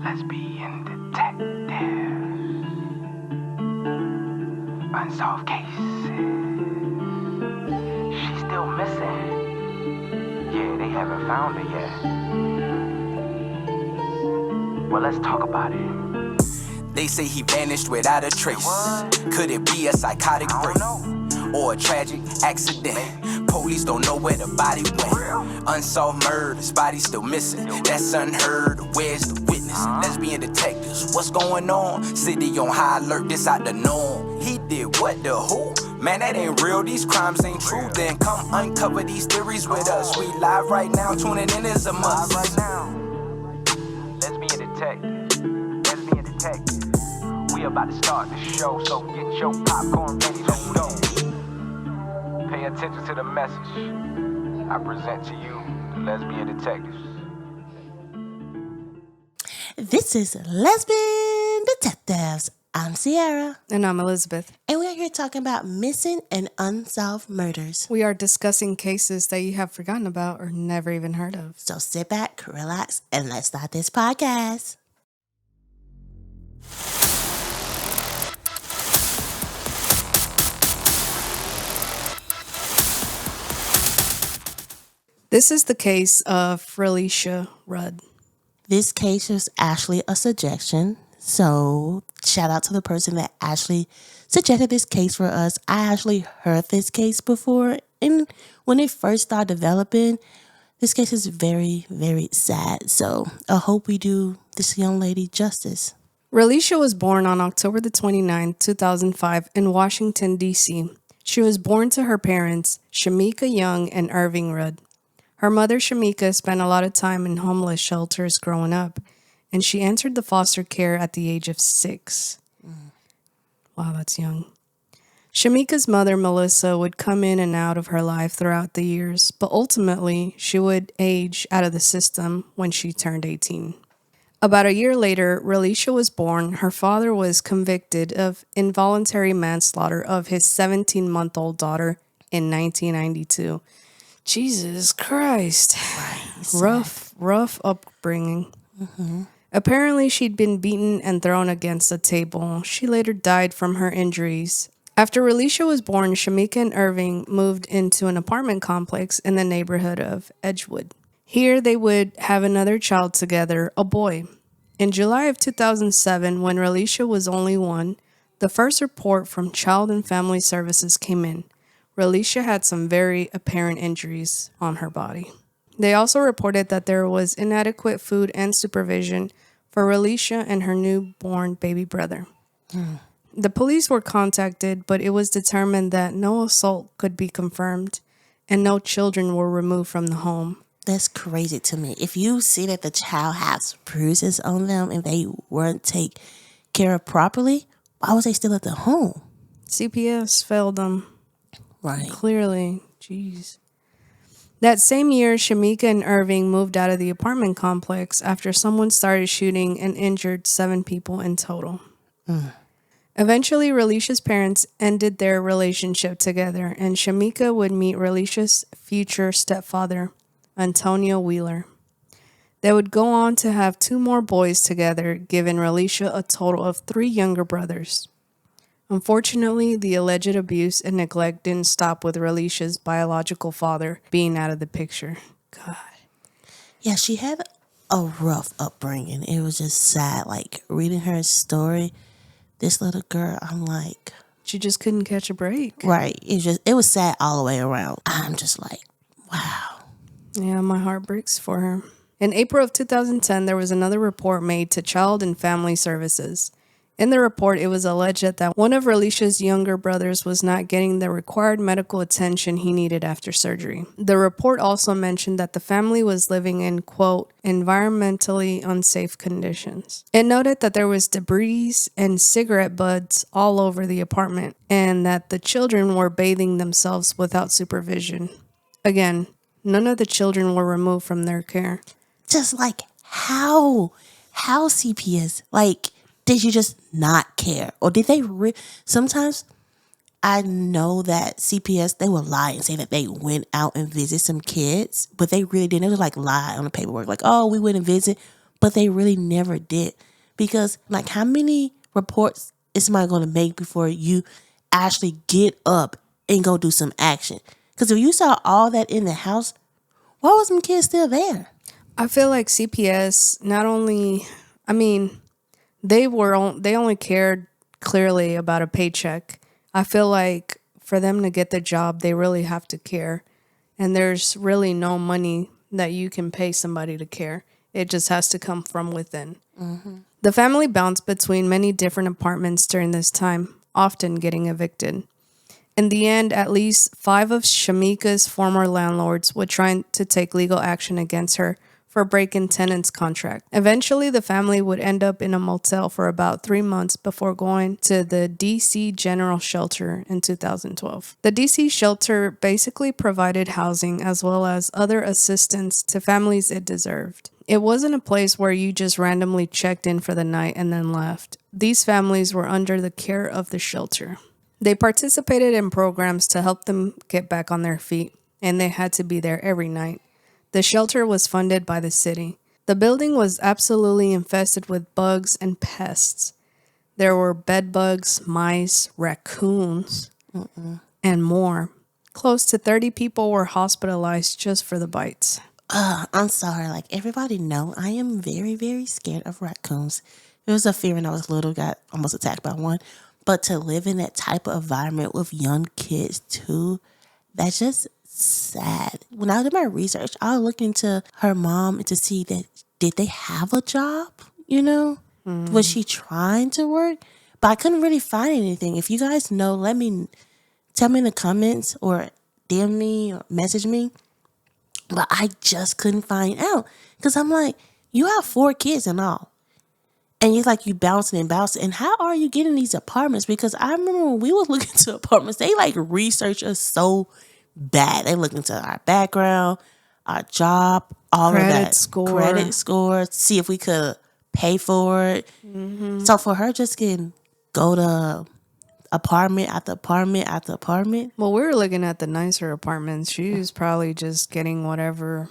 Lesbian Detectives. Unsolved cases. She's still missing. Yeah, they haven't found her yet. Well, let's talk about it. They say he vanished without a trace. Could it be a psychotic break or a tragic accident? Police don't know where the body went. Unsolved murders, body still missing. That's unheard. Where's the witness? Lesbian detectives, what's going on? City on high alert, this out the norm. He did what, the who? Man, that ain't real, these crimes ain't true. Then come uncover these theories with us. We live right now, tuning in is a must. Right now, Lesbian Detectives. Lesbian Detectives. We about to start the show, so get your popcorn ready to go. Pay attention to the message. I present to you the Lesbian Detectives. This is Lesbian Detectives. I'm Sierra. And I'm Elizabeth. And we are here talking about missing and unsolved murders. We are discussing cases that you have forgotten about or never even heard of. So sit back, relax, and let's start this podcast. This is the case of Relisha Rudd. This case was actually a suggestion. So shout out to the person that actually suggested this case for us. I actually heard this case before. And when it first started developing, this case is very, very sad. So I hope we do this young lady justice. Relisha was born on October the 29th, 2005 in Washington, D.C. She was born to her parents, Shemeika Young and Irving Rudd. Her mother, Shemeika, spent a lot of time in homeless shelters growing up, and she entered the foster care at the age of 6. Wow, that's young. Shemeika's mother, Melissa, would come in and out of her life throughout the years, but ultimately, she would age out of the system when she turned 18. About a year later, Relisha was born. Her father was convicted of involuntary manslaughter of his 17-month-old daughter in 1992. Jesus Christ. Rough upbringing. Mm-hmm. Apparently, she'd been beaten and thrown against a table. She later died from her injuries. After Relisha was born, Shemeika and Irving moved into an apartment complex in the neighborhood of Edgewood. Here, they would have another child together, a boy. In July of 2007, when Relisha was only 1, the first report from Child and Family Services came in. Relisha had some very apparent injuries on her body. They also reported that there was inadequate food and supervision for Relisha and her newborn baby brother. The police were contacted, but it was determined that no assault could be confirmed and no children were removed from the home. That's crazy to me. If you see that the child has bruises on them and they weren't taken care of properly, why was they still at the home? CPS failed them. Right. Clearly. Jeez. That same year, Shemeika and Irving moved out of the apartment complex after someone started shooting and injured 7 people in total. Eventually, Relisha's parents ended their relationship together, and Shemeika would meet Relisha's future stepfather, Antonio Wheeler. They would go on to have 2 more boys together, giving Relisha a total of 3 younger brothers. Unfortunately, the alleged abuse and neglect didn't stop with Relisha's biological father being out of the picture. God. Yeah, she had a rough upbringing. It was just sad. Like, reading her story, this little girl, I'm like... She just couldn't catch a break. Right. It was sad all the way around. I'm just like, wow. Yeah, my heart breaks for her. In April of 2010, there was another report made to Child and Family Services. In the report, it was alleged that one of Relisha's younger brothers was not getting the required medical attention he needed after surgery. The report also mentioned that the family was living in, quote, environmentally unsafe conditions. It noted that there was debris and cigarette butts all over the apartment and that the children were bathing themselves without supervision. Again, none of the children were removed from their care. Just like, how CPS? Like, did you just not care? Or did they sometimes I know that CPS, they will lie and say that they went out and visit some kids, but they really didn't. It was like lie on the paperwork. Like, oh, we went and visit, but they really never did. Because, like, how many reports is somebody going to make before you actually get up and go do some action? Because if you saw all that in the house, why was them kids still there? I feel like CPS not only, I mean, they only cared clearly about a paycheck. I feel like for them to get the job, they really have to care. And there's really no money that you can pay somebody to care. It just has to come from within. The family bounced between many different apartments during this time, often getting evicted. In the end, at least 5 of Shemeika's former landlords would try to take legal action against her for breaking tenant's contract. Eventually, the family would end up in a motel for about 3 months before going to the DC General Shelter in 2012. The DC shelter basically provided housing as well as other assistance to families it deserved. It wasn't a place where you just randomly checked in for the night and then left. These families were under the care of the shelter. They participated in programs to help them get back on their feet, and they had to be there every night. The shelter was funded by the city. The building was absolutely infested with bugs and pests. There were bed bugs, mice, raccoons, and more. Close to 30 people were hospitalized just for the bites. I'm sorry. Like, everybody know, I am very, very scared of raccoons. It was a fear when I was little, got almost attacked by one. But to live in that type of environment with young kids too, that's just sad. When I did my research, I looked into her mom to see that did they have a job, you know? Was she trying to work? But I couldn't really find anything. If you guys know, tell me in the comments or DM me or message me. But I just couldn't find out. Because I'm like, you have 4 kids and all. And it's like you bouncing and bouncing. And how are you getting these apartments? Because I remember when we was looking to apartments, they like research us so bad. They look into our background, our job, all of that. Credit score. See if we could pay for it. So for her just go to apartment after apartment after apartment. Well, we were looking at the nicer apartments. She was probably just getting whatever,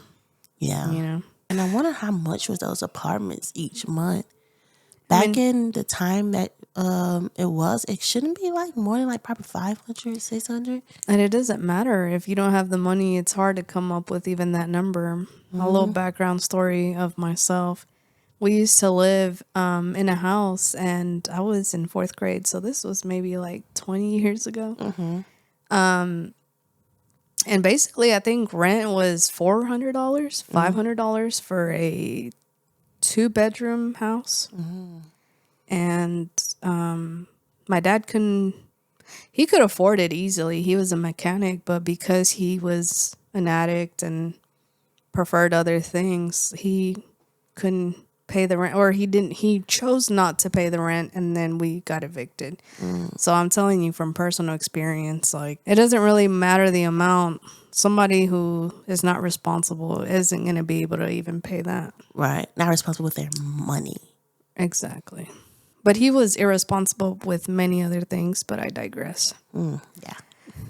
Yeah. you know. And I wonder how much was those apartments each month. Back in the time that it shouldn't be like more than like probably 500, 600. And it doesn't matter. If you don't have the money, it's hard to come up with even that number. A little background story of myself. We used to live in a house, and I was in 4th grade. So this was maybe like 20 years ago. And basically, I think rent was $400, $500 for a 2-bedroom house. And my dad he could afford it easily. He was a mechanic, but because he was an addict and preferred other things, he couldn't pay the rent, or he chose not to pay the rent, and then we got evicted. So I'm telling you from personal experience, like, it doesn't really matter the amount. Somebody who is not responsible isn't going to be able to even pay that. Right. Not responsible with their money. Exactly. But he was irresponsible with many other things, but I digress. Yeah.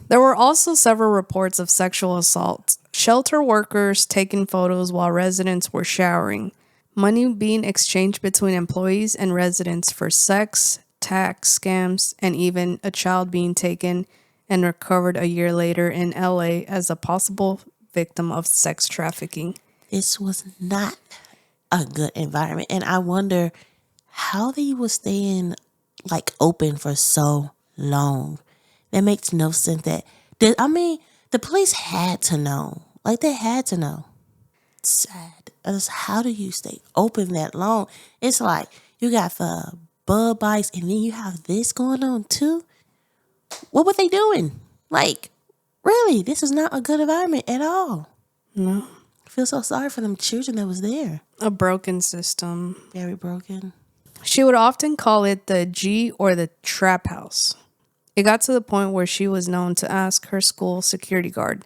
There were also several reports of sexual assault. Shelter workers taking photos while residents were showering. Money being exchanged between employees and residents for sex, tax scams, and even a child being taken and recovered a year later in LA as a possible victim of sex trafficking. This was not a good environment. And I wonder how they were staying like open for so long. That makes no sense. The police had to know. Like, they had to know. It's sad. How do you stay open that long? It's like you got the bug bites and then you have this going on too. What were they doing? Like, really, this is not a good environment at all. No. I feel so sorry for them children that was there. A broken system. Very broken. She would often call it the G or the trap house. It got to the point where she was known to ask her school security guard,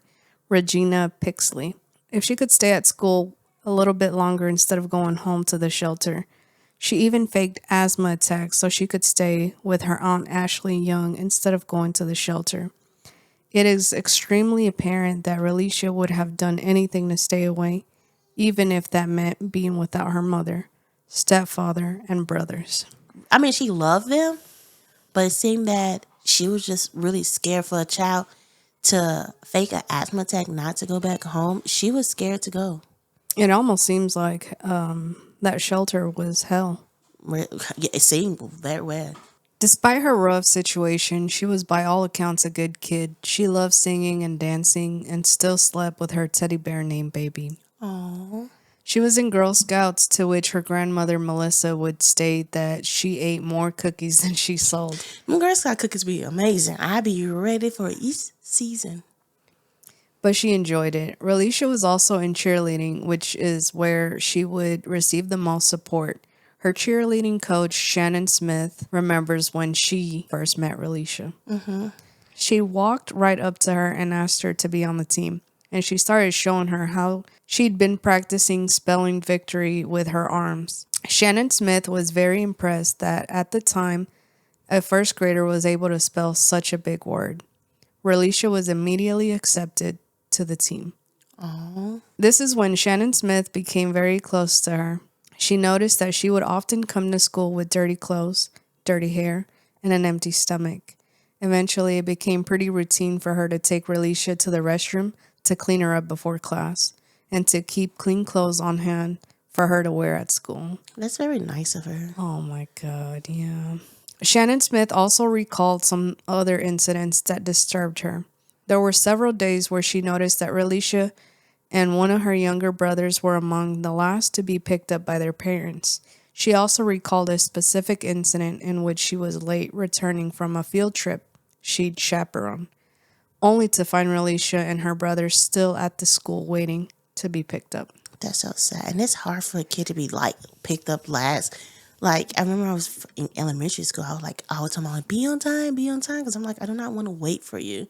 Regina Pixley, if she could stay at school a little bit longer instead of going home to the shelter. She even faked asthma attacks so she could stay with her Aunt Ashley Young instead of going to the shelter. It is extremely apparent that Relisha would have done anything to stay away, even if that meant being without her mother. stepfather, and brothers. I mean, she loved them, but it seemed that she was just really scared for a child to fake an asthma attack, not to go back home. She was scared to go. It almost seems like that shelter was hell. Yeah, it seemed very well. Despite her rough situation, she was by all accounts a good kid. She loved singing and dancing and still slept with her teddy bear named Baby. Aww. She was in Girl Scouts, to which her grandmother Melissa would state that she ate more cookies than she sold. My Girl Scout cookies be amazing. I be ready for each season. But she enjoyed it. Relisha was also in cheerleading, which is where she would receive the most support. Her cheerleading coach, Shannon Smith, remembers when she first met Relisha. She walked right up to her and asked her to be on the team. And she started showing her how she'd been practicing spelling victory with her arms. Shannon Smith was very impressed that at the time, a first grader was able to spell such a big word. Relisha was immediately accepted to the team. Aww. This is when Shannon Smith became very close to her. She noticed that she would often come to school with dirty clothes, dirty hair, and an empty stomach. Eventually, it became pretty routine for her to take Relisha to the restroom to clean her up before class and to keep clean clothes on hand for her to wear at school. That's very nice of her. Oh my God, yeah. Shannon Smith also recalled some other incidents that disturbed her. There were several days where she noticed that Relisha and one of her younger brothers were among the last to be picked up by their parents. She also recalled a specific incident in which she was late returning from a field trip she'd chaperoned, only to find Relisha and her brother still at the school waiting to be picked up. That's so sad. And it's hard for a kid to be like picked up last. Like, I remember I was in elementary school. I was like, all the time, I'm like, be on time. Because I'm like, I do not want to wait for you.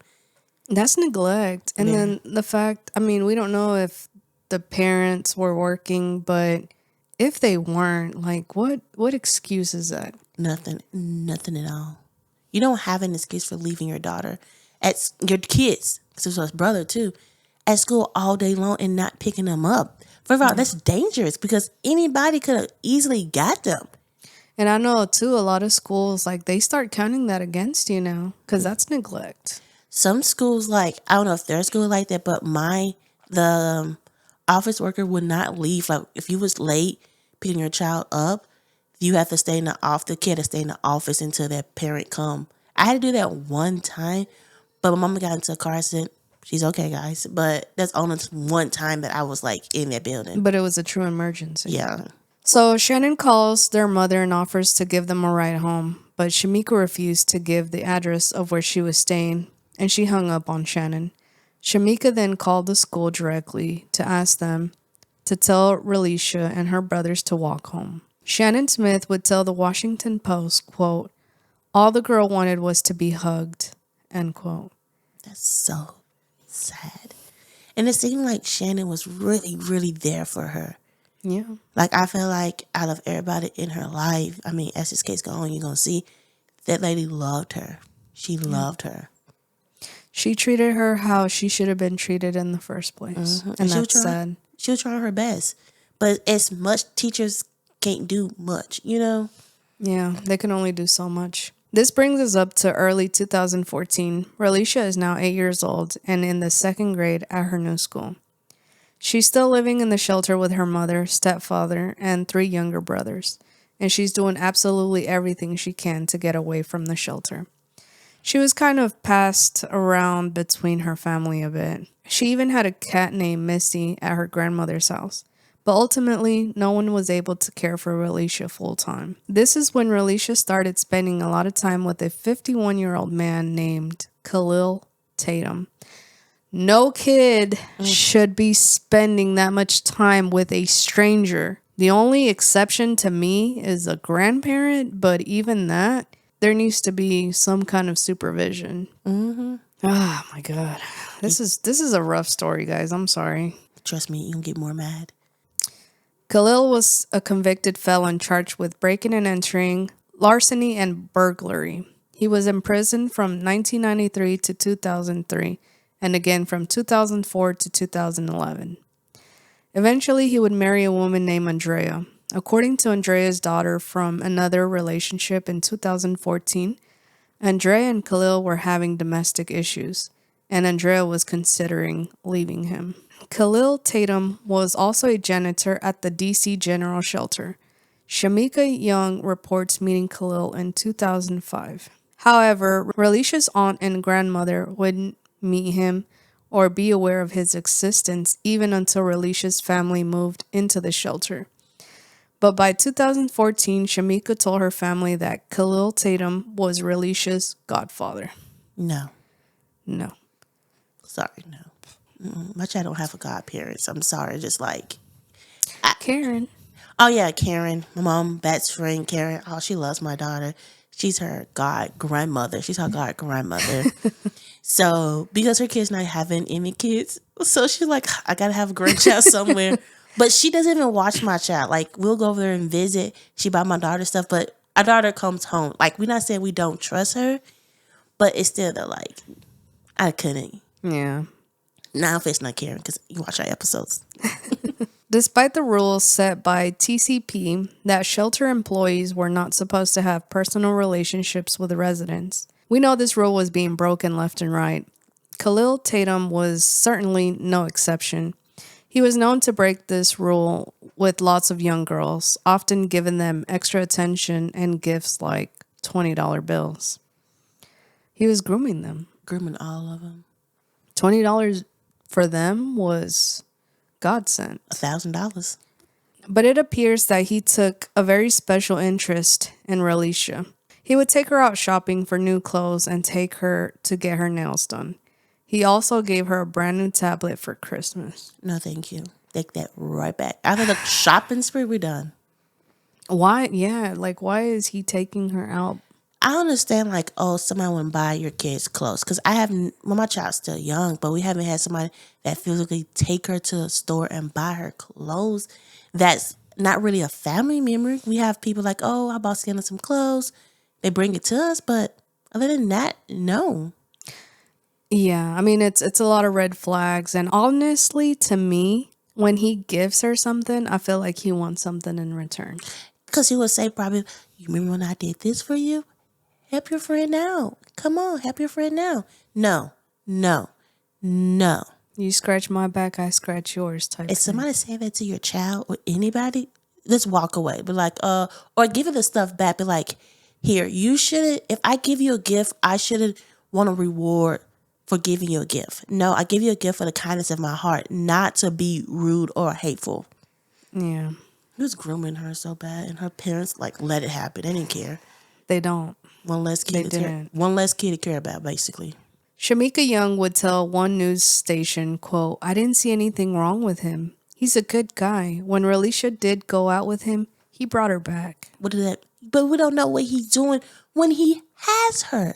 That's neglect. And then the fact, I mean, we don't know if the parents were working, but if they weren't, like, what excuse is that? Nothing at all. You don't have an excuse for leaving your daughter at your kids, because it was her brother too, at school all day long and not picking them up. First of all, that's dangerous because anybody could have easily got them. And I know too, a lot of schools, like, they start counting that against you now because that's neglect. Some schools, like, I don't know if their school like that, but the office worker would not leave. Like, if you was late picking your child up, you have to stay in the kid to stay in the office until their parent come. I had to do that one time, but my mama got into a car accident. She's okay, guys. But that's only one time that I was, like, in that building. But it was a true emergency. Yeah. So Shannon calls their mother and offers to give them a ride home, but Shemeika refused to give the address of where she was staying, and she hung up on Shannon. Shemeika then called the school directly to ask them to tell Relisha and her brothers to walk home. Shannon Smith would tell the Washington Post, quote, "All the girl wanted was to be hugged," end quote. That's so sad. And it seemed like Shannon was really, really there for her. Yeah. Like, I feel like out of everybody in her life, I mean, as this case goes on, you're going to see that lady loved her. She loved her. She treated her how she should have been treated in the first place. Mm-hmm. And that's sad. She was trying her best. But as much, teachers can't do much, you know? Yeah, they can only do so much. This brings us up to early 2014. Relisha is now 8 years old and in the second grade at her new school. She's still living in the shelter with her mother, stepfather, and 3 younger brothers. And she's doing absolutely everything she can to get away from the shelter. She was kind of passed around between her family a bit. She even had a cat named Missy at her grandmother's house. But ultimately, no one was able to care for Relisha full time. This is when Relisha started spending a lot of time with a 51-year-old man named Khalil Tatum. No kid should be spending that much time with a stranger. The only exception to me is a grandparent, but even that, there needs to be some kind of supervision. Mm-hmm. Oh my God. This is a rough story, guys. I'm sorry. Trust me, you're going to get more mad. Khalil was a convicted felon charged with breaking and entering, larceny, and burglary. He was imprisoned from 1993 to 2003, and again from 2004 to 2011. Eventually, he would marry a woman named Andrea. According to Andrea's daughter from another relationship in 2014, Andrea and Khalil were having domestic issues, and Andrea was considering leaving him. Khalil Tatum was also a janitor at the DC General Shelter. Shemeika Young reports meeting Khalil in 2005. However, Relisha's aunt and grandmother wouldn't meet him or be aware of his existence even until Relisha's family moved into the shelter. But by 2014, Shemeika told her family that Khalil Tatum was Relisha's godfather. No. No. Sorry, no. My child don't have a godparents. I'm sorry. Just like, Karen. oh yeah, Karen, my mom, best friend, Karen. Oh, she loves my daughter. She's her god grandmother. She's her god grandmother. So because her kid's not having any kids, so she's like, I gotta have a grandchild somewhere. But she doesn't even watch my child. Like, we'll go over there and visit. She buy my daughter stuff, but our daughter comes home. Like, we're not saying we don't trust her, but it's still the like, I couldn't. Yeah. Now if it's not Karen, because you watch our episodes. Despite the rules set by TCP that shelter employees were not supposed to have personal relationships with the residents, we know this rule was being broken left and right. Khalil Tatum was certainly no exception. He was known to break this rule with lots of young girls, often giving them extra attention and gifts like $20 bills. He was grooming them. Grooming all of them. $20 for them was godsend. $1,000. But it appears that he took a very special interest in Relisha. He would take her out shopping for new clothes and take her to get her nails done. He also gave her a brand new tablet for Christmas. No, thank you. Take that right back. After the shopping spree, we're done. Why? Yeah, like, why is he taking her out? I understand, like, oh, somebody wouldn't buy your kids clothes. Because I haven't, well, my child's still young, but we haven't had somebody that physically take her to a store and buy her clothes. That's not really a family member. We have people like, oh, I bought Sienna some clothes. They bring it to us, but other than that, no. Yeah, I mean, it's a lot of red flags. And honestly, to me, when he gives her something, I feel like he wants something in return. Because he would say probably, you remember when I did this for you? Help your friend out. Come on, help your friend out. No. You scratch my back, I scratch yours type If thing. somebody say that to your child or anybody, just walk away. Be like, or give it the stuff back. Be like, here, you shouldn't, if I give you a gift, I shouldn't want a reward for giving you a gift. No, I give you a gift for the kindness of my heart, not to be rude or hateful. Yeah, He was grooming her so bad, and her parents like let it happen. They didn't care. they don't. One less kid to care about, basically. Shemeika Young would tell one news station, quote, I didn't see anything wrong with him. He's a good guy. When Relisha did go out with him, he brought her back. What is that? But we don't know what he's doing when he has her.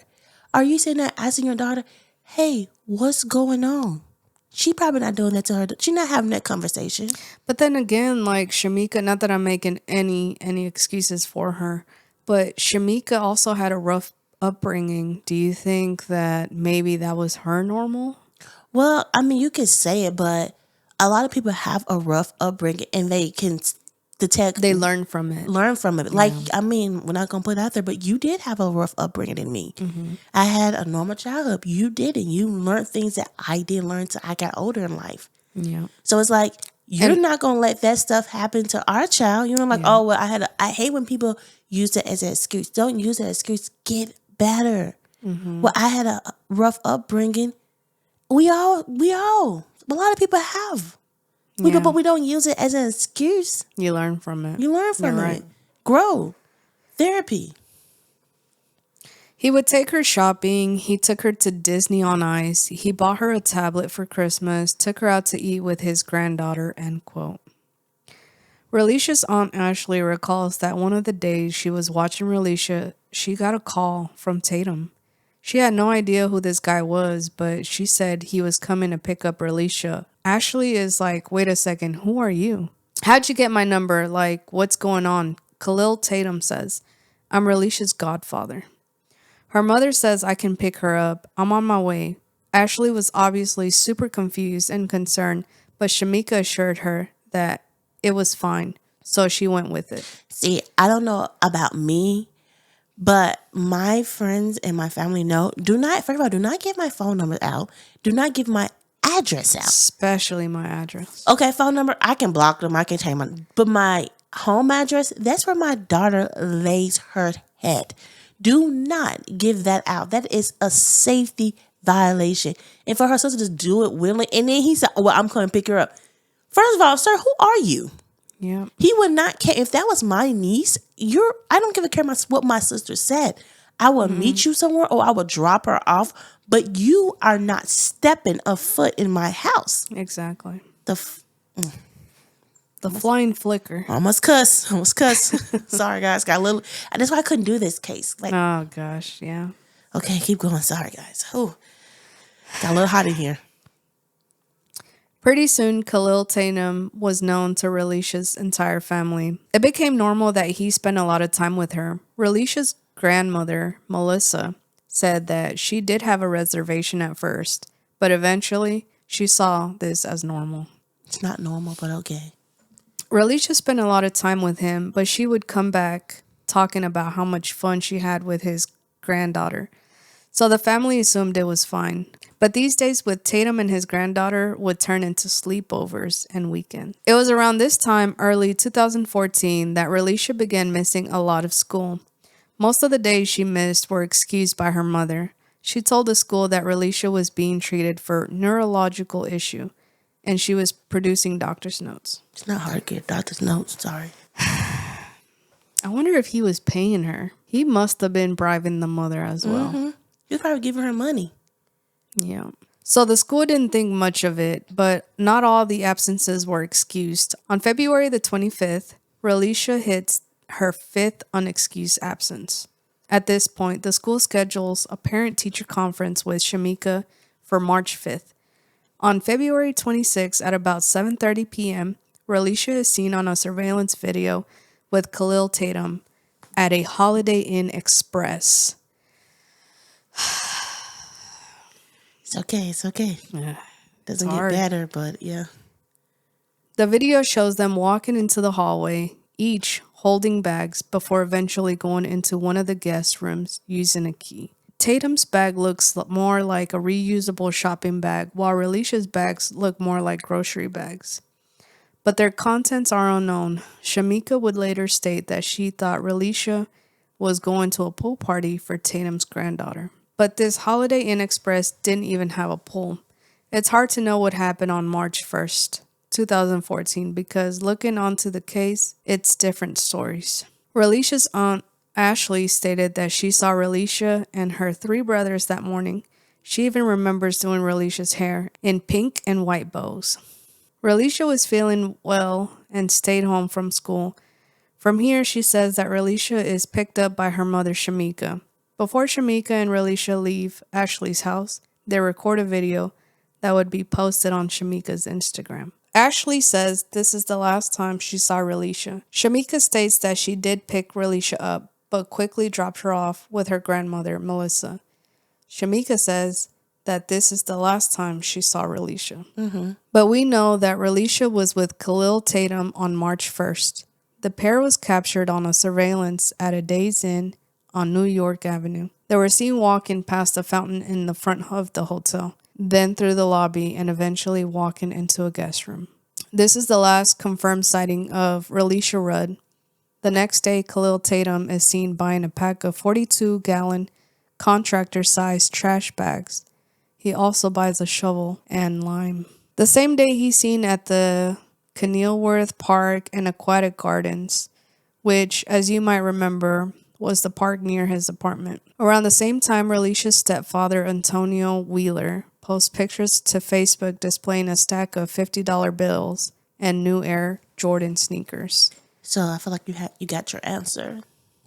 Are you saying that asking your daughter, hey, what's going on? She probably not doing that to her. She's not having that conversation. But then again, like Shemeika, not that I'm making any excuses for her, but Shemeika also had a rough upbringing. Do you think that maybe that was her normal? Well, I mean, you could say it, but a lot of people have a rough upbringing and they can detect. They learn from it. Like, I mean, we're not going to put it out there, but you did have a rough upbringing than me. Mm-hmm. I had a normal childhood. You didn't. You learned things that I didn't learn till I got older in life. Yeah. So it's like, you're not going to let that stuff happen to our child. You know, like, oh, well, I hate when people use it as an excuse. Don't use that excuse. Get better. Mm-hmm. Well, I had a rough upbringing. We all, a lot of people have. But we don't use it as an excuse. You learn from it. You learn from it. Right. Grow. Therapy. He would take her shopping. He took her to Disney on Ice. He bought her a tablet for Christmas, took her out to eat with his granddaughter, end quote. Relisha's Aunt Ashley recalls that one of the days she was watching Relisha, she got a call from Tatum. She had no idea who this guy was, but she said he was coming to pick up Relisha. Ashley is like, wait a second, who are you? How'd you get my number? Like, what's going on? Khalil Tatum says, I'm Relisha's godfather. Her mother says I can pick her up. I'm on my way. Ashley was obviously super confused and concerned, but Shemeika assured her that it was fine. So she went with it. See, I don't know about me, but my friends and my family know. First of all, do not give my phone number out. Do not give my address out. Especially my address. Okay, phone number, I can block them. I can change but my home address, that's where my daughter lays her head. Do not give that out. That is a safety violation. And for her sister to do it willingly, and then he said, well, I'm going to pick her up. First of all, sir, who are you? Yeah. He would not care. If that was my niece, I don't give a care what my sister said. I will meet you somewhere or I will drop her off, but you are not stepping a foot in my house. Exactly. The flying flicker. Almost cuss. Sorry, guys. Got a little. That's why I couldn't do this case. Like, Oh, gosh. Yeah. okay, keep going. Sorry, guys. Ooh, got a little hot in here. Pretty soon, Khalil Tatum was known to Relisha's entire family. It became normal that he spent a lot of time with her. Relisha's grandmother, Melissa, said that she did have a reservation at first, but eventually she saw this as normal. It's not normal, but okay. Relisha spent a lot of time with him, but she would come back talking about how much fun she had with his granddaughter. So the family assumed it was fine. But these days with Tatum and his granddaughter would turn into sleepovers and weekends. It was around this time, early 2014, that Relisha began missing a lot of school. Most of the days she missed were excused by her mother. She told the school that Relisha was being treated for neurological issue, and she was producing doctor's notes. It's not hard to get doctor's notes. Sorry. I wonder if he was paying her. He must have been bribing the mother as well. Mm-hmm. He was probably giving her money. Yeah. So the school didn't think much of it, but not all the absences were excused. On February the 25th, Relisha hits her 5th unexcused absence. At this point, the school schedules a parent-teacher conference with Shemeika for March 5th. On February 26th at about 7:30 p.m., Relisha is seen on a surveillance video with Khalil Tatum at a Holiday Inn Express. It's okay. Yeah, Doesn't it's get hard. better, but yeah. The video shows them walking into the hallway, each holding bags, before eventually going into one of the guest rooms using a key. Tatum's bag looks more like a reusable shopping bag, while Relisha's bags look more like grocery bags. But their contents are unknown. Shemeika would later state that she thought Relisha was going to a pool party for Tatum's granddaughter. But this Holiday Inn Express didn't even have a pool. It's hard to know what happened on March 1st, 2014, because looking onto the case, it's different stories. Relisha's aunt, Ashley, stated that she saw Relisha and her 3 brothers that morning. She even remembers doing Relisha's hair in pink and white bows. Relisha was feeling well and stayed home from school. From here, she says that Relisha is picked up by her mother, Shemeika. Before Shemeika and Relisha leave Ashley's house, they record a video that would be posted on Shemeika's Instagram. Ashley says this is the last time she saw Relisha. Shemeika states that she did pick Relisha up, but quickly dropped her off with her grandmother, Melissa. Shemeika says that this is the last time she saw Relisha. Mm-hmm. But we know that Relisha was with Khalil Tatum on March 1st. The pair was captured on a surveillance at a Days Inn on New York Avenue. They were seen walking past a fountain in the front of the hotel, then through the lobby, and eventually walking into a guest room. This is the last confirmed sighting of Relisha Rudd. The next day, Khalil Tatum is seen buying a pack of 42-gallon contractor-sized trash bags. He also buys a shovel and lime. The same day, he's seen at the Kenilworth Park and Aquatic Gardens, which, as you might remember, was the park near his apartment. Around the same time, Relisha's stepfather, Antonio Wheeler, posts pictures to Facebook displaying a stack of $50 bills and new Air Jordan sneakers. So I feel like you got your answer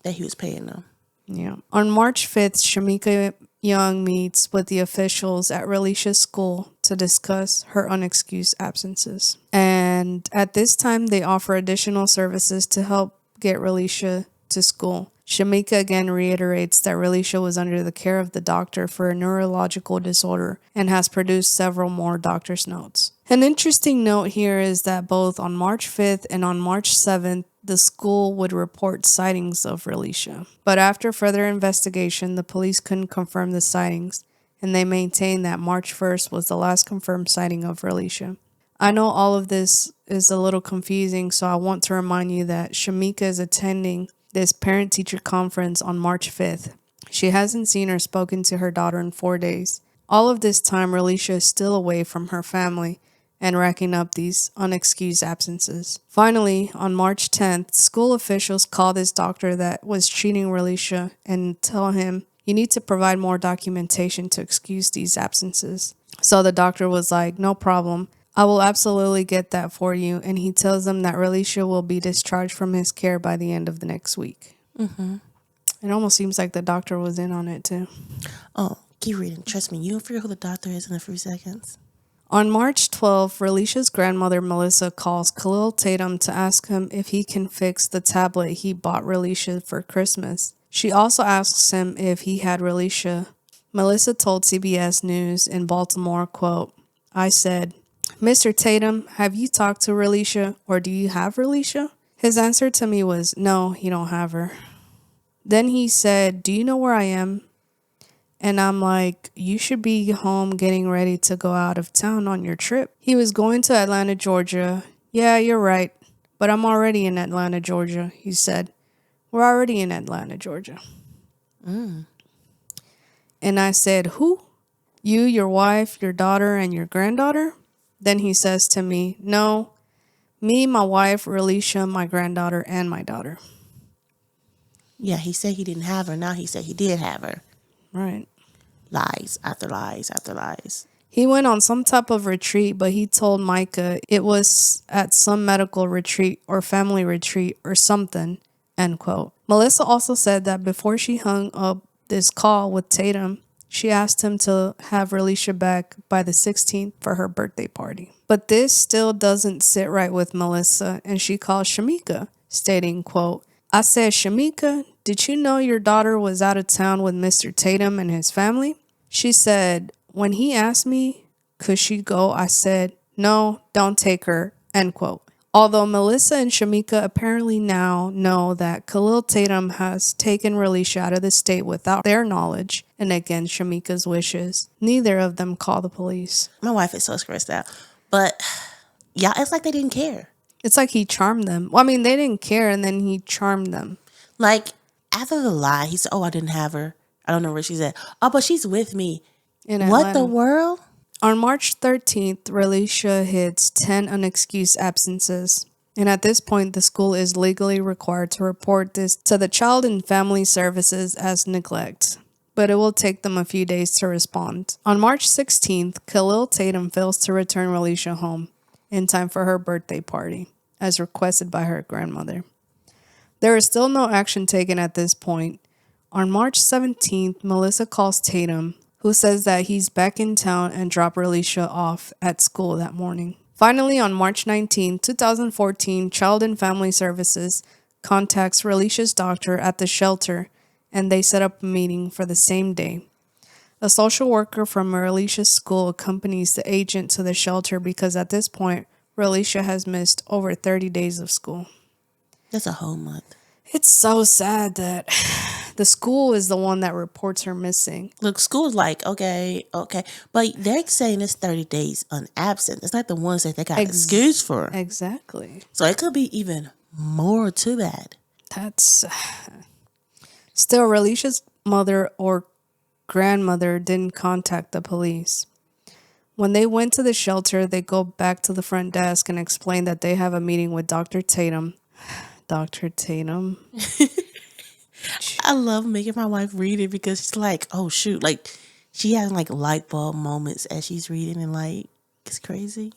that he was paying them. Yeah. On March 5th, Shemeika Young meets with the officials at Relisha's school to discuss her unexcused absences. And at this time, they offer additional services to help get Relisha to school. Shemeika again reiterates that Relisha was under the care of the doctor for a neurological disorder and has produced several more doctor's notes. An interesting note here is that both on March 5th and on March 7th, the school would report sightings of Relisha. But after further investigation, the police couldn't confirm the sightings, and they maintained that March 1st was the last confirmed sighting of Relisha. I know all of this is a little confusing, so I want to remind you that Shemeika is attending this parent-teacher conference on March 5th. She hasn't seen or spoken to her daughter in 4 days. All of this time, Relisha is still away from her family and racking up these unexcused absences. Finally, on March 10th, school officials call this doctor that was treating Relisha and tell him, "You need to provide more documentation to excuse these absences." So the doctor was like, "No problem. I will absolutely get that for you." And he tells them that Relisha will be discharged from his care by the end of the next week. Mm-hmm. It almost seems like the doctor was in on it too. Oh, keep reading. Trust me, you'll figure who the doctor is in a few seconds. On March 12th, Relisha's grandmother Melissa calls Khalil Tatum to ask him if he can fix the tablet he bought Relisha for Christmas. She also asks him if he had Relisha. Melissa told CBS News in Baltimore, quote, "I said, 'Mr. Tatum, have you talked to Relisha, or do you have Relisha?' His answer to me was, 'No, you don't have her.' Then he said, 'Do you know where I am?' And I'm like, 'You should be home getting ready to go out of town on your trip.' He was going to Atlanta, Georgia. 'Yeah, you're right. But I'm already in Atlanta, Georgia,' he said. 'We're already in Atlanta, Georgia.' And I said, 'Who? You, your wife, your daughter, and your granddaughter?' Then he says to me, 'No, me, my wife, Relisha, my granddaughter, and my daughter.'" Yeah, he said he didn't have her. Now he said he did have her. Right. Lies after lies after lies. He went on some type of retreat, but he told Micah it was at some medical retreat or family retreat or something, end quote. Melissa also said that before she hung up this call with Tatum, she asked him to have Relisha back by the 16th for her birthday party. But this still doesn't sit right with Melissa, and she calls Shemeika, stating, quote, "I said, 'Shemeika, did you know your daughter was out of town with Mr. Tatum and his family?' She said, 'When he asked me, could she go, I said, no, don't take her,' end quote." Although Melissa and Shemeika apparently now know that Khalil Tatum has taken Relisha out of the state without their knowledge and against Shemeika's wishes, neither of them call the police. My wife is so stressed out. But, yeah, it's like they didn't care. It's like he charmed them. Well, I mean, they didn't care, and then he charmed them. Like, after the lie, he said, "Oh, I didn't have her. I don't know where she's at. Oh, but she's with me." In What Atlanta. the world? On March 13th, Relisha hits 10 unexcused absences. And at this point, the school is legally required to report this to the Child and Family Services as neglect. But it will take them a few days to respond. On March 16th, Khalil Tatum fails to return Relisha home in time for her birthday party, as requested by her grandmother. There is still no action taken at this point. On March 17th, Melissa calls Tatum, who says that he's back in town and dropped Relisha off at school that morning. Finally, on March 19, 2014, Child and Family Services contacts Relisha's doctor at the shelter, and they set up a meeting for the same day. A social worker from Relisha's school accompanies the agent to the shelter because at this point, Relisha has missed over 30 days of school. That's a whole month. It's so sad that the school is the one that reports her missing. Look, school's like, okay. But they're saying it's 30 days on absent. It's not the ones that they got excused for. Exactly. So it could be even more to that. That's... Still, Relisha's mother or grandmother didn't contact the police. When they went to the shelter, they go back to the front desk and explain that they have a meeting with Dr. Tatum. Dr. Tatum. I love making my wife read it because she's like, oh, shoot. Like, she has like light bulb moments as she's reading and like, it's crazy.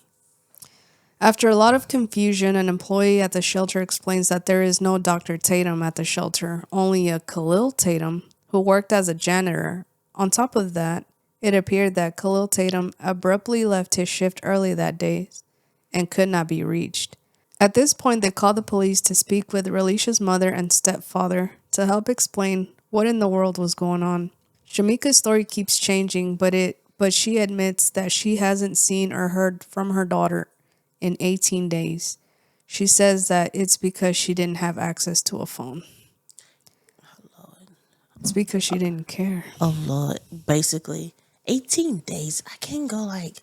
After a lot of confusion, an employee at the shelter explains that there is no Dr. Tatum at the shelter, only a Khalil Tatum who worked as a janitor. On top of that, it appeared that Khalil Tatum abruptly left his shift early that day and could not be reached. At this point, they called the police to speak with Relisha's mother and stepfather to help explain what in the world was going on. Shemeika's story keeps changing, but she admits that she hasn't seen or heard from her daughter in 18 days. She says that it's because she didn't have access to a phone. It's because she didn't care. Oh Lord, basically 18 days. I can go like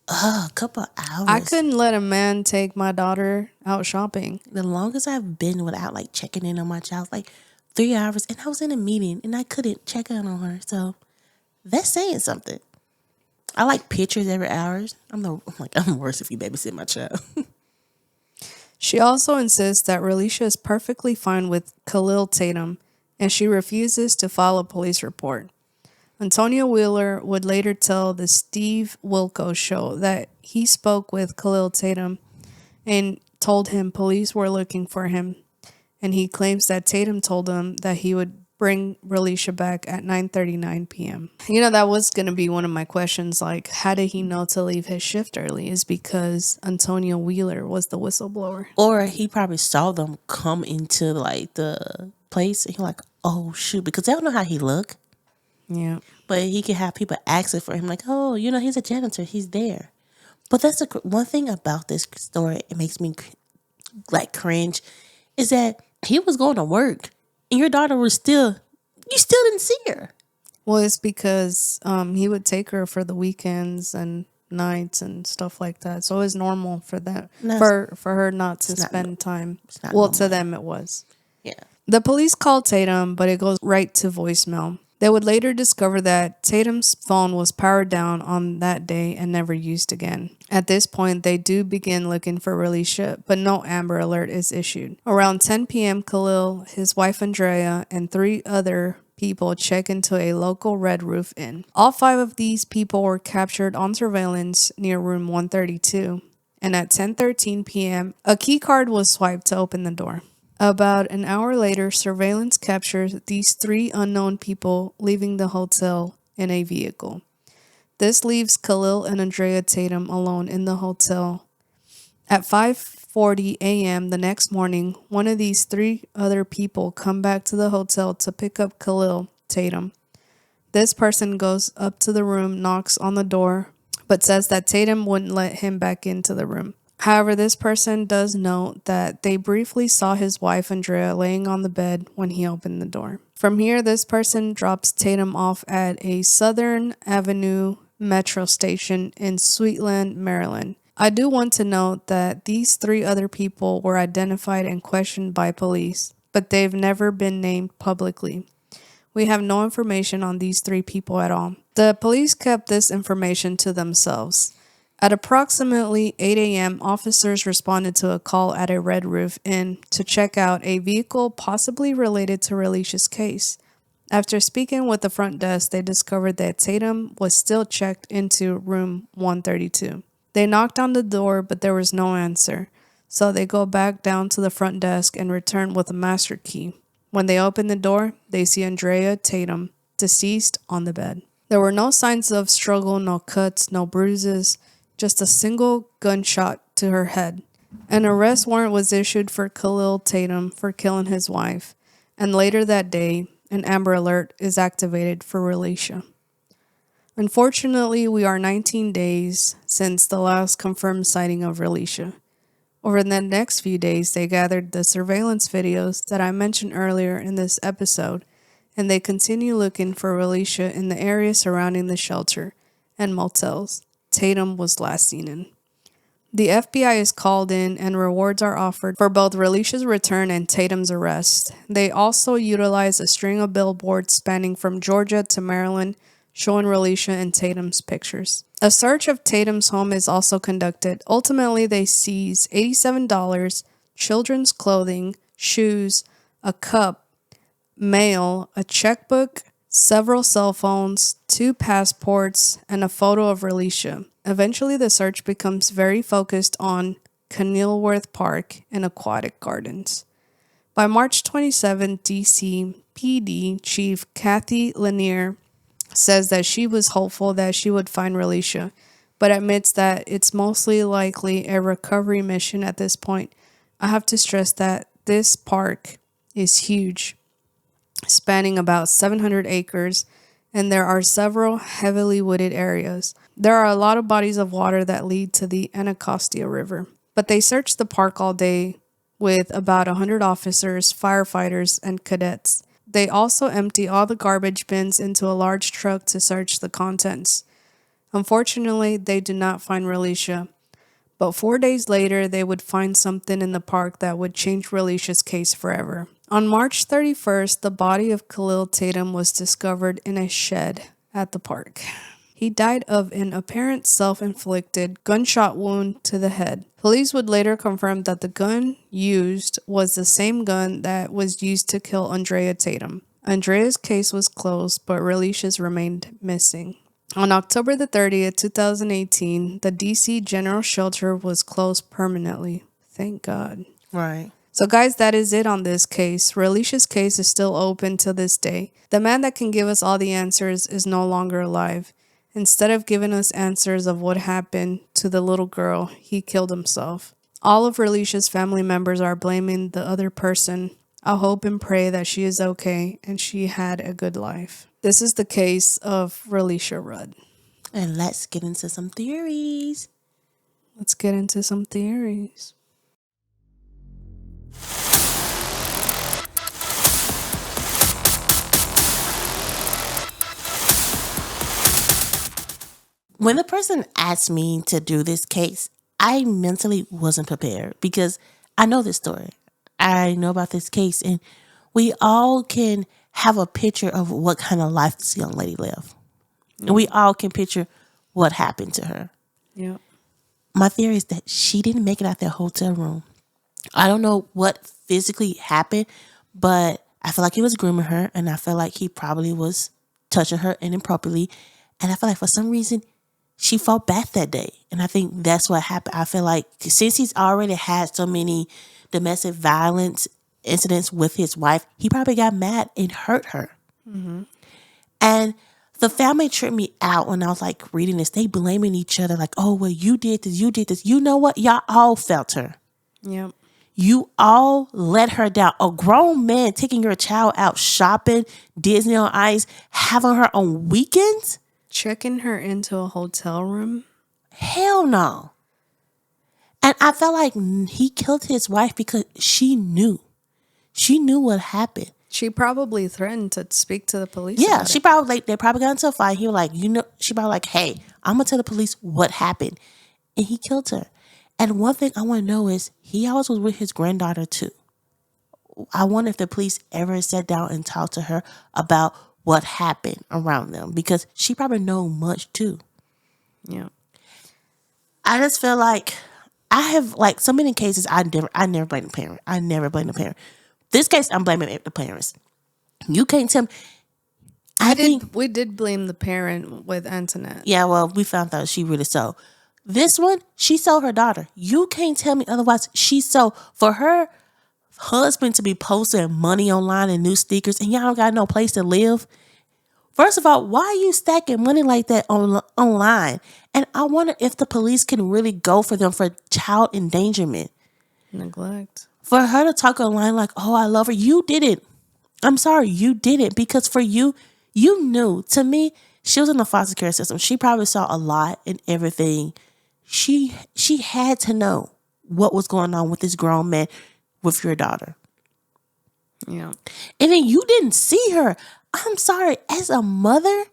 a couple hours. I couldn't let a man take my daughter out shopping. The longest I've been without like checking in on my child, like 3 hours, and I was in a meeting and I couldn't check in on her. So that's saying something. I like pictures every hour. I'm worse if you babysit my child. She also insists that Relisha is perfectly fine with Khalil Tatum, and she refuses to file a police report. Antonio Wheeler would later tell the Steve Wilkos show that he spoke with Khalil Tatum and told him police were looking for him. And he claims that Tatum told him that he would bring Relisha back at 9:39 p.m. You know, that was going to be one of my questions. Like, how did he know to leave his shift early? Is because Antonio Wheeler was the whistleblower. Or he probably saw them come into like the place and he like, oh shoot, because they don't know how he look. Yeah. But he can have people asking for him like, oh, you know, he's a janitor. He's there. But that's one thing about this story. It makes me like cringe is that he was going to work and your daughter was you still didn't see her. Well, it's because he would take her for the weekends and nights and stuff like that. So it's normal for that, for her not to spend time. Well, normal. To them it was. Yeah. The police called Tatum, but it goes right to voicemail. They would later discover that Tatum's phone was powered down on that day and never used again. At this point, they do begin looking for Relisha, but no Amber Alert is issued. Around 10 p.m., Khalil, his wife Andrea, and 3 other people check into a local Red Roof Inn. All 5 of these people were captured on surveillance near room 132, and at 10:13 p.m., a key card was swiped to open the door. About an hour later, surveillance captures these 3 unknown people leaving the hotel in a vehicle. This leaves Khalil and Andrea Tatum alone in the hotel. At 5:40 a.m. the next morning, one of these 3 other people come back to the hotel to pick up Khalil Tatum. This person goes up to the room, knocks on the door, but says that Tatum wouldn't let him back into the room. However, this person does note that they briefly saw his wife, Andrea, laying on the bed when he opened the door. From here, this person drops Tatum off at a Southern Avenue metro station in Sweetland, Maryland. I do want to note that these 3 other people were identified and questioned by police, but they've never been named publicly. We have no information on these 3 people at all. The police kept this information to themselves. At approximately 8 a.m., officers responded to a call at a Red Roof Inn to check out a vehicle possibly related to Relisha's case. After speaking with the front desk, they discovered that Tatum was still checked into room 132. They knocked on the door, but there was no answer, so they go back down to the front desk and return with a master key. When they open the door, they see Andrea Tatum, deceased, on the bed. There were no signs of struggle, no cuts, no bruises, just a single gunshot to her head. An arrest warrant was issued for Khalil Tatum for killing his wife, and later that day, an Amber Alert is activated for Relisha. Unfortunately, we are 19 days since the last confirmed sighting of Relisha. Over the next few days, they gathered the surveillance videos that I mentioned earlier in this episode, and they continue looking for Relisha in the area surrounding the shelter and motels Tatum was last seen in. The FBI is called in and rewards are offered for both Relisha's return and Tatum's arrest. They also utilize a string of billboards spanning from Georgia to Maryland, showing Relisha and Tatum's pictures. A search of Tatum's home is also conducted. Ultimately, they seize $87, children's clothing, shoes, a cup, mail, a checkbook, several cell phones, 2 passports, and a photo of Relisha. Eventually, the search becomes very focused on Kenilworth Park and aquatic gardens. By March 27, DC PD Chief Kathy Lanier says that she was hopeful that she would find Relisha, but admits that it's mostly likely a recovery mission at this point. I have to stress that this park is huge, spanning about 700 acres, and there are several heavily wooded areas. There are a lot of bodies of water that lead to the Anacostia River. But they searched the park all day with about 100 officers, firefighters, and cadets. They also empty all the garbage bins into a large truck to search the contents. Unfortunately, they did not find Relisha. But 4 days later, they would find something in the park that would change Relisha's case forever. On March 31st, the body of Khalil Tatum was discovered in a shed at the park. He died of an apparent self-inflicted gunshot wound to the head. Police would later confirm that the gun used was the same gun that was used to kill Andrea Tatum. Andrea's case was closed, but Relisha's remained missing. On October the 30th, 2018, the DC General Shelter was closed permanently. Thank God. Right. So guys, that is it on this case. Relisha's case is still open to this day. The man that can give us all the answers is no longer alive. Instead of giving us answers of what happened to the little girl, he killed himself. All of Relisha's family members are blaming the other person. I hope and pray that she is okay and she had a good life. This is the case of Relisha Rudd. And let's get into some theories. Let's get into some theories. When the person asked me to do this case, I mentally wasn't prepared because I know this story. I know about this case, and we all can have a picture of what kind of life this young lady lived. And we all can picture what happened to her. Yeah. My theory is that she didn't make it out that hotel room. I don't know what physically happened, but I feel like he was grooming her, and I feel like he probably was touching her inappropriately. And I feel like for some reason, she fought back that day. And I think that's what happened. I feel like since he's already had so many domestic violence incidents with his wife, he probably got mad and hurt her. Mm-hmm. And the family tripped me out when I was like reading this. They blaming each other like, oh, well, you did this, you did this. You know what? Y'all all felt her. Yep. You all let her down. A grown man taking your child out shopping, Disney on Ice, having her on weekends? Checking her into a hotel room? Hell no. And I felt like he killed his wife because she knew. She knew what happened. She probably threatened to speak to the police. Yeah, she probably they probably got into a fight. He was like, she probably like, hey, I'm gonna tell the police what happened. And he killed her. And one thing I want to know is he always was with his granddaughter too. I wonder if the police ever sat down and talked to her about what happened around them, because she probably know much too. Yeah. I just feel like I have like so many cases I never blame the parent. I never blame the parent. This case I'm blaming the parents. You can't tell me. We did blame the parent with Antoinette. Yeah, well, we found out she really sold. This one, she sold her daughter. You can't tell me otherwise. She sold for her husband to be posting money online and new stickers, and y'all don't got no place to live. First of all, why are you stacking money like that online? And I wonder if the police can really go for them for child endangerment. Neglect. For her to talk online like, oh, I love her. You didn't. I'm sorry, you didn't. Because for you, you knew. To me, she was in the foster care system. She probably saw a lot and everything. She had to know what was going on with this grown man with your daughter. Yeah. And then you didn't see her. I'm sorry, as a mother,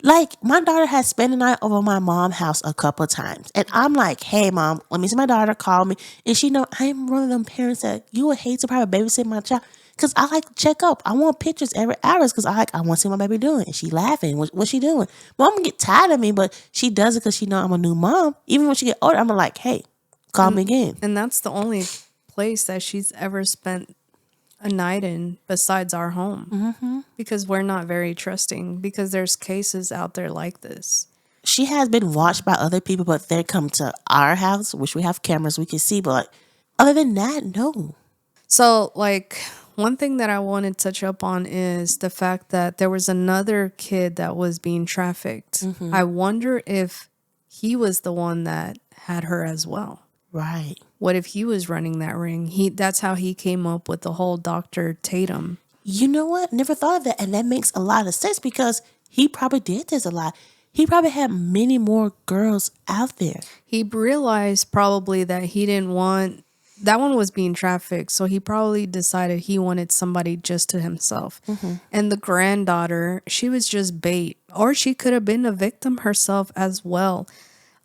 like my daughter has spent the night over my mom's house a couple of times. And I'm like, hey mom, let me see my daughter, call me. And she know I'm one of them parents that you would hate to probably babysit my child. Because I like to check up. I want pictures every hour because I want to see what my baby doing. And she laughing. What's she doing? Mom get tired of me, but she does it because she know I'm a new mom. Even when she get older, I'm like, hey, call me again. And that's the only place that she's ever spent a night in besides our home. Mm-hmm. Because we're not very trusting. Because there's cases out there like this. She has been watched by other people, but they come to our house, which we have cameras we can see. But like, other than that, no. So like... one thing that I want to touch up on is the fact that there was another kid that was being trafficked. Mm-hmm. I wonder if he was the one that had her as well. Right. What if he was running that ring? That's how he came up with the whole Dr. Tatum. You know what? Never thought of that. And that makes a lot of sense because he probably did this a lot. He probably had many more girls out there. He realized probably that he didn't want, that one was being trafficked. So he probably decided he wanted somebody just to himself. And the granddaughter, she was just bait. Or she could have been a victim herself as well.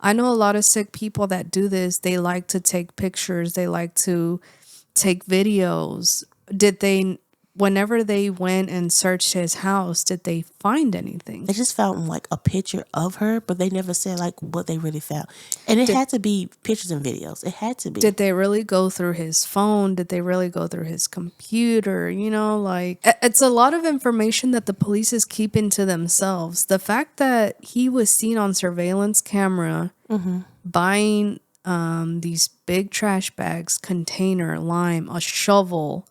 I know a lot of sick people that do this. They like to take pictures. They like to take videos. Whenever they went and searched his house, did they find anything? They just found like a picture of her, but they never said like what they really found. And it had to be pictures and videos. It had to be. Did they really go through his phone? Did they really go through his computer? You know, like it's a lot of information that the police is keeping to themselves. The fact that he was seen on surveillance camera buying these big trash bags, container, lime, a shovel,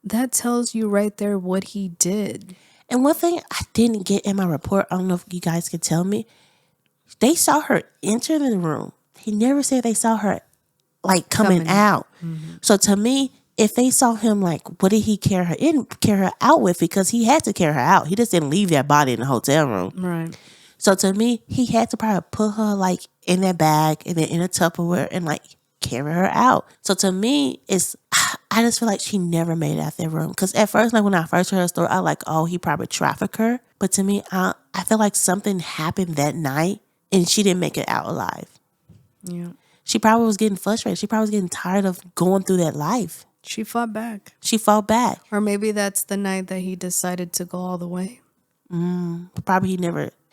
that tells you right there what he did. And one thing I didn't get in my report, I don't know if you guys can tell me, they saw her enter the room. He never said they saw her like coming out. So to me, if they saw him, like, what did he carry her out with? Because he had to carry her out. He just didn't leave that body in the hotel room. Right. So to me, he had to probably put her like in that bag and then in a Tupperware and like carry her out. So to me, I just feel like she never made it out that room. Because at first, like when I first heard her story, I was like, oh, he probably trafficked her. But to me, I feel like something happened that night and she didn't make it out alive. Yeah. She probably was getting frustrated. She probably was getting tired of going through that life. She fought back. She fought back. Or maybe that's the night that he decided to go all the way.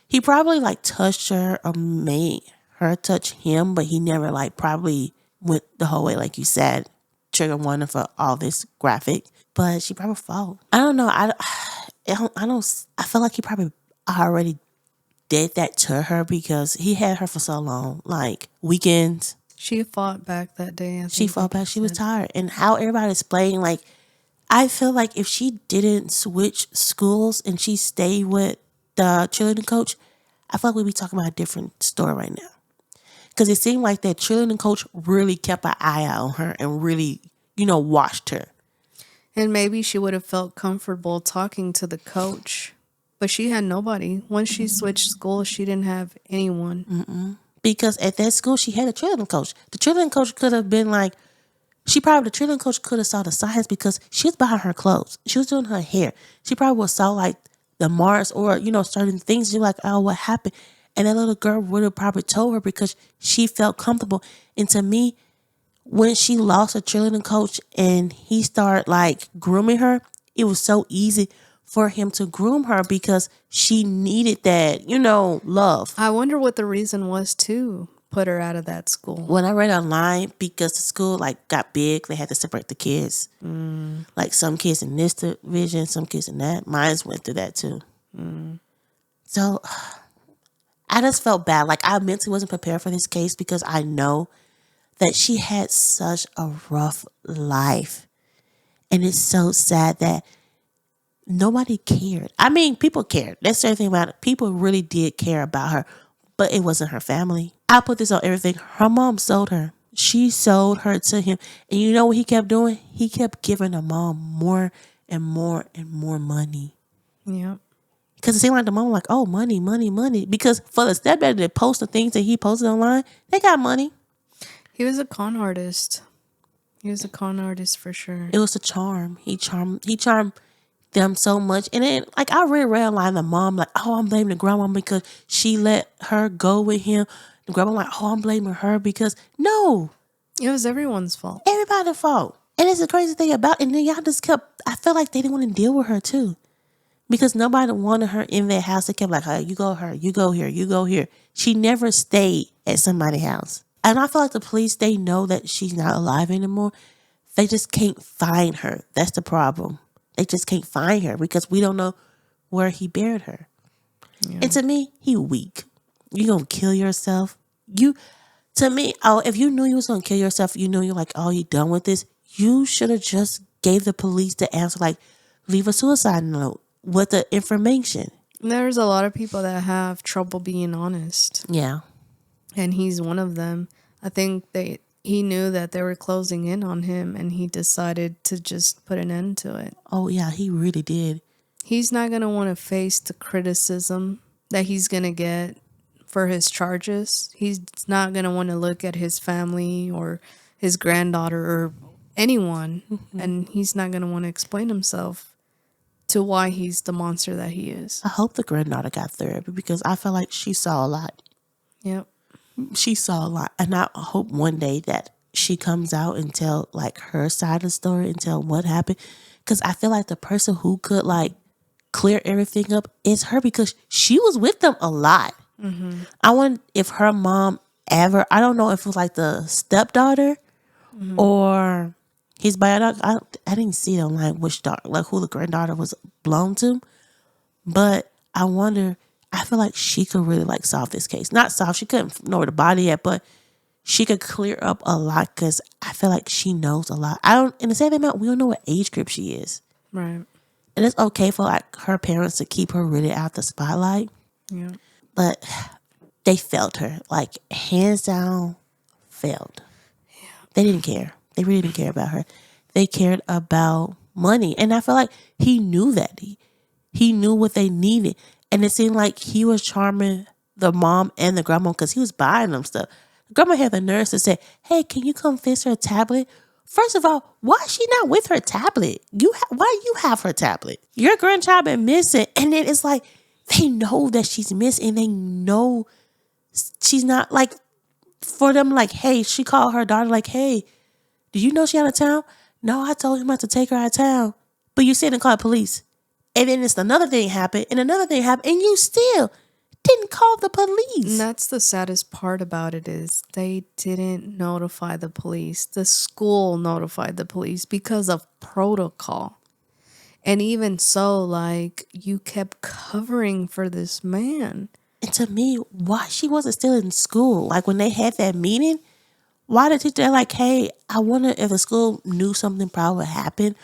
He probably like touched her or made her touch him, but he never like probably went the whole way, like you said, trigger warning for all this graphic. But she probably fought. I don't know. I feel like he probably already did that to her because he had her for so long, like weekends. She fought back that day. She fought back. She was tired. And how everybody explained, like, I feel like if she didn't switch schools and she stayed with the cheerleading coach, I feel like we'd be talking about a different story right now. Because it seemed like that cheerleading coach really kept an eye out on her and really, watched her. And maybe she would have felt comfortable talking to the coach. But she had nobody. Once she switched schools, she didn't have anyone. Because at that school, she had a cheerleading coach. The cheerleading coach could have been like, the cheerleading coach could have saw the signs because she was buying her clothes. She was doing her hair. She probably would saw like the marks or, certain things. You're like, oh, what happened? And that little girl would have probably told her because she felt comfortable. And to me, when she lost a cheerleading coach and he started like grooming her, it was so easy for him to groom her because she needed that, love. I wonder what the reason was to put her out of that school. When I read online, because the school like got big, they had to separate the kids. Like some kids in this division, some kids in that. Mine went through that too. So I just felt bad. Like I mentally wasn't prepared for this case because I know that she had such a rough life. And it's so sad that nobody cared. I mean, people cared. That's the thing about it. People really did care about her, but it wasn't her family. I put this on everything. Her mom sold her. She sold her to him. And you know what he kept doing? He kept giving her mom more and more and more money. Yeah. Because it seemed like the mom was like, oh, money, money, money. Because for the stepdad to post the things that he posted online, they got money. He was a con artist. He was a con artist for sure. It was a charm. He charmed them so much. And then, like, I really read online the mom, like, oh, I'm blaming the grandma because she let her go with him. The grandma, like, oh, I'm blaming her because, no. It was everyone's fault. Everybody's fault. And it's the crazy thing about it. And then y'all just kept, I felt like they didn't want to deal with her, too. Because nobody wanted her in their house. They kept like, hey, you go here, you go here, you go here. She never stayed at somebody's house. And I feel like the police, they know that she's not alive anymore. They just can't find her. That's the problem. They just can't find her because we don't know where he buried her. Yeah. And to me, he weak. You gonna kill yourself? To me, if you knew you was gonna kill yourself, you you're like, oh, you done with this? You should have just gave the police the answer, like, leave a suicide note with the information. There's a lot of people that have trouble being honest. Yeah. And he's one of them. I think He knew that they were closing in on him, and he decided to just put an end to it. Oh, yeah, he really did. He's not going to want to face the criticism that he's going to get for his charges. He's not going to want to look at his family or his granddaughter or anyone, and he's not going to want to explain himself to why he's the monster that he is. I hope the granddaughter got therapy because I feel like she saw a lot. Yep. She saw a lot. And I hope one day that she comes out and tell like her side of the story and tell what happened. Because I feel like the person who could like clear everything up is her because she was with them a lot. I wonder if her mom ever, I don't know if it was like the stepdaughter or his biological, I didn't see it online which daughter, like who the granddaughter was blown to. But I wonder, I feel like she could really like solve this case. Not solve, she couldn't know where the body at, but she could clear up a lot because I feel like she knows a lot. In the same amount, we don't know what age group she is. Right. And it's okay for like her parents to keep her really out the spotlight. Yeah. But they failed her. Like, hands down, failed. Yeah. They didn't care. They really didn't care about her. They cared about money. And I feel like he knew that. He knew what they needed. And it seemed like he was charming the mom and the grandma because he was buying them stuff. The grandma had the nerve to say, hey, can you come fix her tablet? First of all, why is she not with her tablet? Why do you have her tablet? Your grandchild been missing. And then it's like, they know that she's missing. They know she's not, like, for them, like, hey, she called her daughter, like, hey, do you know she out of town? No, I told him not to take her out of town. But you said and call the police. And then it's another thing happened, and another thing happened, and you still didn't call the police. And that's the saddest part about it is they didn't notify the police. The school notified the police because of protocol. And even so, like, you kept covering for this man. And to me, why she wasn't still in school? Like, when they had that meeting, why the teacher, like, hey, I wonder if the school knew something probably happened.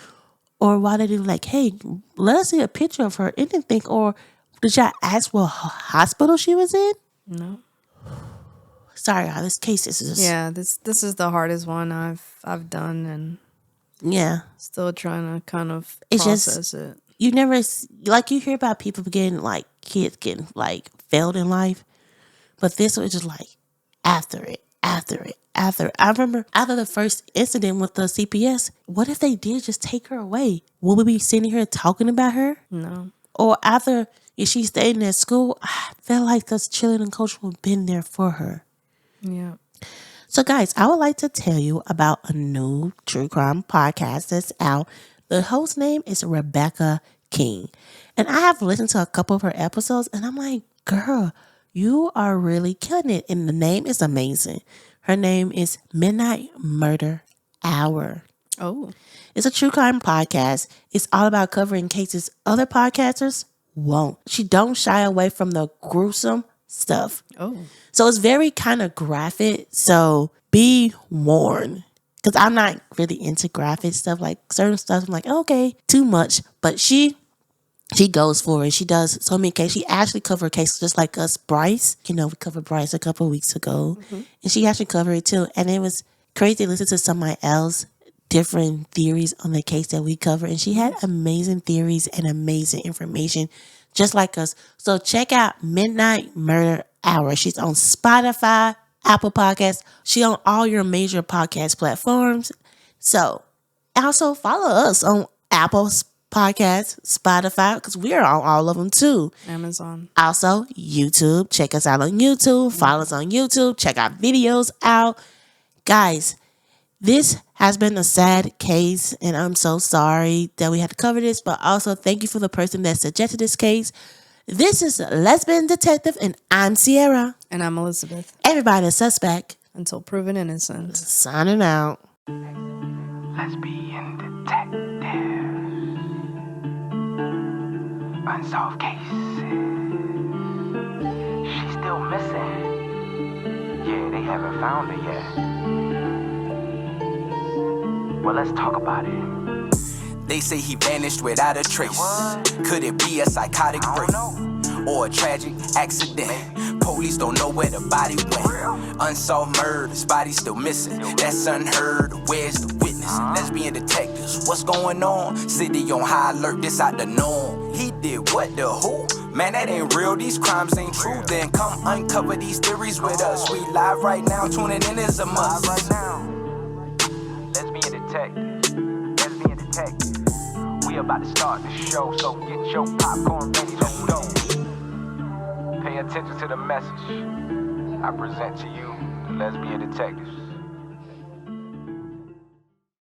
Or why did they like, hey, let us see a picture of her, anything? Or did y'all ask what hospital she was in? No. Sorry, y'all, this case is just... Yeah, this is the hardest one I've done, and yeah, still trying to kind of it's process it. You never, like, you hear about people getting, like, kids getting, like, failed in life. But this was just, like, after it. I remember after the first incident with the CPS, what if they did just take her away? Will we be sitting here talking about her? No. Or after if she stayed in that school, I felt like the cheerleading coach would have been there for her. Yeah. So, guys, I would like to tell you about a new true crime podcast that's out. The host name is Rebecca King. And I have listened to a couple of her episodes, and I'm like, girl, you are really killing it. And the name is amazing. Her name is Midnight Murder Hour. Oh. It's a true crime podcast. It's all about covering cases other podcasters won't. She don't shy away from the gruesome stuff. Oh. So it's very kind of graphic. So be warned. Because I'm not really into graphic stuff. Like certain stuff, I'm like, okay, too much. But she goes for it. She does so many cases. She actually covered cases just like us, Bryce. You know, we covered Bryce a couple of weeks ago. Mm-hmm. And she actually covered it too. And it was crazy to listen to somebody else, different theories on the case that we covered. And she had amazing theories and amazing information just like us. So check out Midnight Murder Hour. She's on Spotify, Apple Podcasts. She's on all your major podcast platforms. So also follow us on Apple Podcasts, Spotify, because we're on all of them too. Amazon. Also, YouTube. Check us out on YouTube. Follow us on YouTube. Check our videos out. Guys, this has been a sad case, and I'm so sorry that we had to cover this, but also thank you for the person that suggested this case. This is Lesbian Detective, and I'm Sierra. And I'm Elizabeth. Everybody a suspect. Until proven innocent. Signing out. Lesbian Detectives. Unsolved cases. She's still missing. Yeah, they haven't found her yet. Well, let's talk about it. They say he vanished without a trace. Could it be a psychotic break or a tragic accident? Police don't know where the body went. Unsolved murders, bodies still missing. That's unheard. Where's the witness? Lesbian detectives, what's going on? City on high alert, this out the norm. He did what, the who? Man, that ain't real, these crimes ain't true. Then come uncover these theories with us. We live right now, tuning in is a must. Live right now. Lesbian Detectives. Lesbian Detectives. We about to start the show, so get your popcorn ready, let's go. Pay attention to the message I present to you, the Lesbian Detectives.